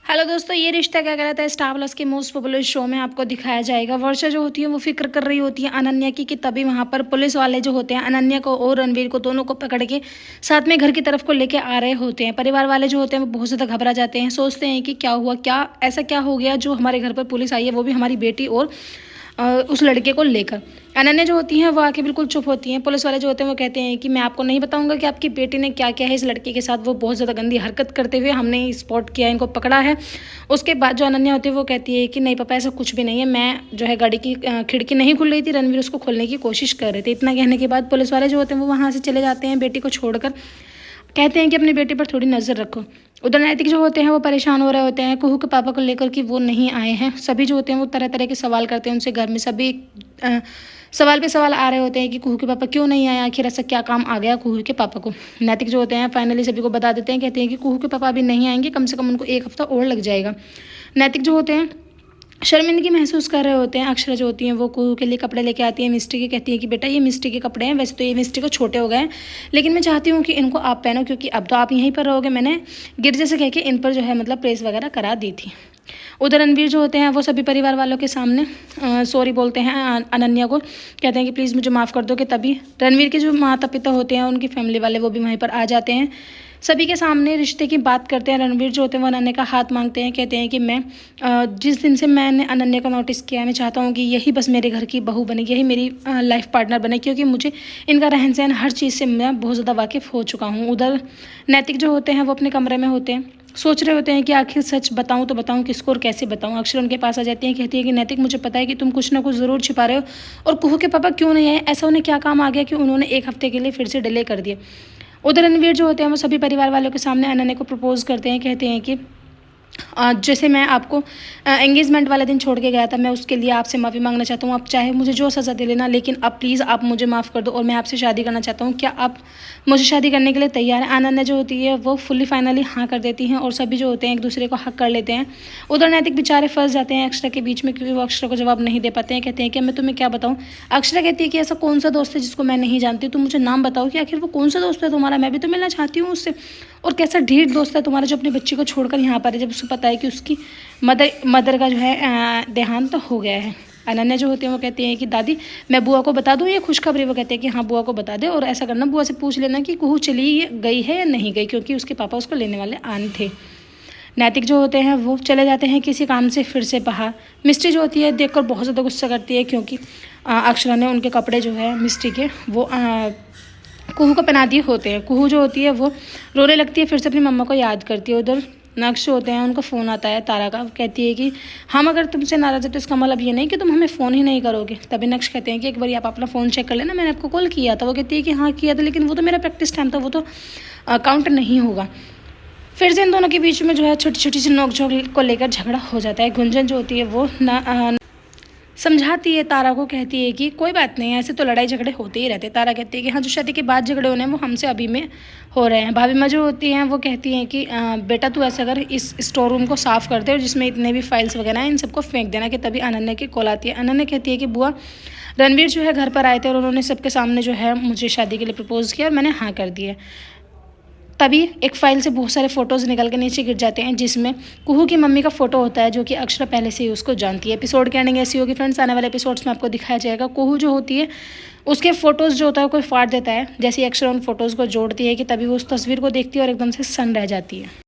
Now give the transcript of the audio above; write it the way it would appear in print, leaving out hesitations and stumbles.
Hello दोस्तों, ये रिश्ता क्या कहलाता है स्टार प्लस के मोस्ट पॉपुलर शो में आपको दिखाया जाएगा। वर्षा जो होती है वो फिक्र कर रही होती है अनन्या की कि तभी वहाँ पर पुलिस वाले जो होते हैं अनन्या को और रणवीर को दोनों को पकड़ के साथ में घर की तरफ को लेके आ रहे होते हैं। परिवार वाले जो होते हैं वो बहुत ज़्यादा घबरा जाते हैं, सोचते हैं कि क्या हुआ, क्या ऐसा क्या हो गया जो हमारे घर पर पुलिस आई है, वो भी हमारी बेटी और उस लड़के को लेकर। अनन्या जो होती हैं वो आके बिल्कुल चुप होती हैं। पुलिस वाले जो होते हैं वो कहते हैं कि मैं आपको नहीं बताऊंगा कि आपकी बेटी ने क्या किया है इस लड़के के साथ, वो बहुत ज़्यादा गंदी हरकत करते हुए हमने स्पॉट किया, इनको पकड़ा है। उसके बाद जो अनन्या होती है वो कहती है कि नहीं पापा, ऐसा कुछ भी नहीं है, मैं जो है गाड़ी की खिड़की नहीं खुल रही थी, रणवीर उसको खोलने की कोशिश कर रहे थे। इतना कहने के बाद पुलिस वाले जो होते हैं वो वहाँ से चले जाते हैं बेटी को छोड़कर। कहते हैं कि अपनी बेटी पर थोड़ी नज़र रखो। उधर नैतिक जो होते हैं वो परेशान हो रहे होते हैं कुहू के पापा को लेकर कि वो नहीं आए हैं। सभी जो होते हैं वो तरह तरह के सवाल करते हैं उनसे, घर में सभी सवाल पे सवाल आ रहे होते हैं कि कुहू के पापा क्यों नहीं आए, आखिर ऐसा क्या काम आ गया कुहू के पापा को। नैतिक जो होते हैं फाइनली सभी को बता देते हैं, कहते हैं कि कुहू के पापा अभी नहीं आएंगे, कम से कम उनको 1 हफ्ता और लग जाएगा। नैतिक जो होते हैं शर्मिंदगी महसूस कर रहे होते हैं। अक्षरा जो होती हैं वो कुहू के लिए कपड़े लेके आती है मिस्टी के, कहती है कि बेटा ये मिस्टी के कपड़े हैं, वैसे तो ये मिस्टी को छोटे हो गए हैं लेकिन मैं चाहती हूँ कि इनको आप पहनो क्योंकि अब तो आप यहीं पर रहोगे। मैंने गिरजे से कह के इन पर जो है मतलब प्रेस वगैरह करा दी थी। उधर रणवीर जो होते हैं वो सभी परिवार वालों के सामने सॉरी बोलते हैं अनन्या को, कहते हैं कि प्लीज़ मुझे माफ़ कर दो। कि तभी रणवीर के जो माता पिता होते हैं उनकी फैमिली वाले वो भी वहीं पर आ जाते हैं। सभी के सामने रिश्ते की बात करते हैं। रणवीर जो होते हैं वो अनन्या का हाथ मांगते हैं, कहते हैं कि मैं जिस दिन से मैंने अनन्या को नोटिस किया है मैं चाहता हूँ कि यही बस मेरे घर की बहू बने, यही मेरी लाइफ पार्टनर बने, क्योंकि मुझे इनका रहन सहन हर चीज़ से मैं बहुत ज़्यादा वाकिफ़ हो चुका हूँ। उधर नैतिक जो होते हैं वो अपने कमरे में होते हैं, सोच रहे होते हैं कि आखिर सच बताऊं तो बताऊं किसको और कैसे बताऊं। अक्षर उनके पास आ जाती है, कहती है कि नैतिक मुझे पता है कि तुम कुछ ना कुछ ज़रूर छिपा रहे हो और कुहू के पापा क्यों नहीं आए, ऐसा उन्हें क्या काम आ गया कि उन्होंने 1 हफ्ते के लिए फिर से डिले कर दिया। उधर रणवीर जो होते हैं वो सभी परिवार वालों के सामने अनन्या को प्रपोज करते हैं, कहते हैं कि जैसे मैं आपको एंगेजमेंट वाले दिन छोड़ के गया था, मैं उसके लिए आपसे माफ़ी मांगना चाहता हूँ। आप चाहे मुझे जो सज़ा दे लेना, लेकिन अब प्लीज़ आप मुझे माफ़ कर दो और मैं आपसे शादी करना चाहता हूँ। क्या आप मुझे शादी करने के लिए तैयार हैं? अनन्या जो होती है वो फुल्ली फाइनली हाँ कर देती हैं और सभी जो होते हैं एक दूसरे को हक कर लेते हैं। उधर नैतिक बेचारे फंस जाते हैं अक्षरा के बीच में, क्योंकि वो अक्षरा को जवाब नहीं दे पाते हैं। कहते हैं कि मैं तुम्हें क्या बताऊँ। अक्षरा कहती है कि ऐसा कौन सा दोस्त है जिसको मैं नहीं जानती, तुम मुझे नाम बताओ कि आखिर वो कौन सा दोस्त है तुम्हारा, मैं भी तो मिलना चाहती हूँ उससे। और कैसा ढीठ दोस्त है तुम्हारा जो अपने बच्चे को छोड़कर यहाँ पर है, जब उसको पता है कि उसकी मदर का जो है देहांत तो हो गया है। अनन्या जो होती है वो कहती है कि दादी मैं बुआ को बता दूँ ये खुशखबरी। वो कहते हैं कि हाँ बुआ को बता दे और ऐसा करना बुआ से पूछ लेना कि कुहू चली गई है या नहीं गई, क्योंकि उसके पापा उसको लेने वाले आने थे। नैतिक जो होते हैं वो चले जाते हैं किसी काम से फिर से बाहर। मिस्टी जो होती है देखकर बहुत ज़्यादा गुस्सा करती है, क्योंकि अक्षरा ने उनके कपड़े जो है मिस्टी के वो कुहू को पहना दिए होते हैं। कुहू जो होती है वो रोने लगती है, फिर से अपनी मम्मा को याद करती है। उधर नक्श होते हैं, उनको फ़ोन आता है तारा का, कहती है कि हम अगर तुमसे नाराज़ है तो इसका मतलब ये नहीं कि तुम हमें फ़ोन ही नहीं करोगे। तभी नक्श कहते हैं कि एक बार आप अपना फ़ोन चेक कर लेना, मैंने आपको कॉल किया था। वो कहती है कि हाँ किया था, लेकिन वो तो मेरा प्रैक्टिस टाइम था, वो तो काउंट नहीं होगा। फिर से इन दोनों के बीच में जो है छोटी छोटी सी नोक-झोंक को लेकर झगड़ा हो जाता है। गुंजन जो होती है वो समझाती है तारा को, कहती है कि कोई बात नहीं, ऐसे तो लड़ाई झगड़े होते ही रहते। तारा कहती है कि हाँ जो शादी के बाद झगड़े होने हैं वो हमसे अभी में हो रहे हैं। भाभी माँ जो होती हैं वो कहती हैं कि बेटा तू ऐसा कर, इस स्टोर रूम को साफ़ कर दे और जिसमें इतने भी फाइल्स वगैरह हैं इन सबको फेंक देना। कि तभी अनन्या की कॉल आती है। अनन्या कहती है कि बुआ रणवीर जो है घर पर आए थे और उन्होंने सबके सामने जो है मुझे शादी के लिए प्रपोज़ किया और मैंने हाँ कर दिया। तभी एक फ़ाइल से बहुत सारे फ़ोटोज़ निकल के नीचे गिर जाते हैं, जिसमें कुहू की मम्मी का फ़ोटो होता है, जो कि अक्षरा पहले से ही उसको जानती है। एपिसोड की एंडिंग ऐसी होगी फ्रेंड्स, आने वाले एपिसोड्स में आपको दिखाया जाएगा। कुहू जो होती है उसके फ़ोटोज़ जो होता है कोई फाड़ देता है, जैसे अक्षरा उन फ़ोटोज़ को जोड़ती है कि तभी वो उस तस्वीर को देखती है और एकदम से सन्न रह जाती है।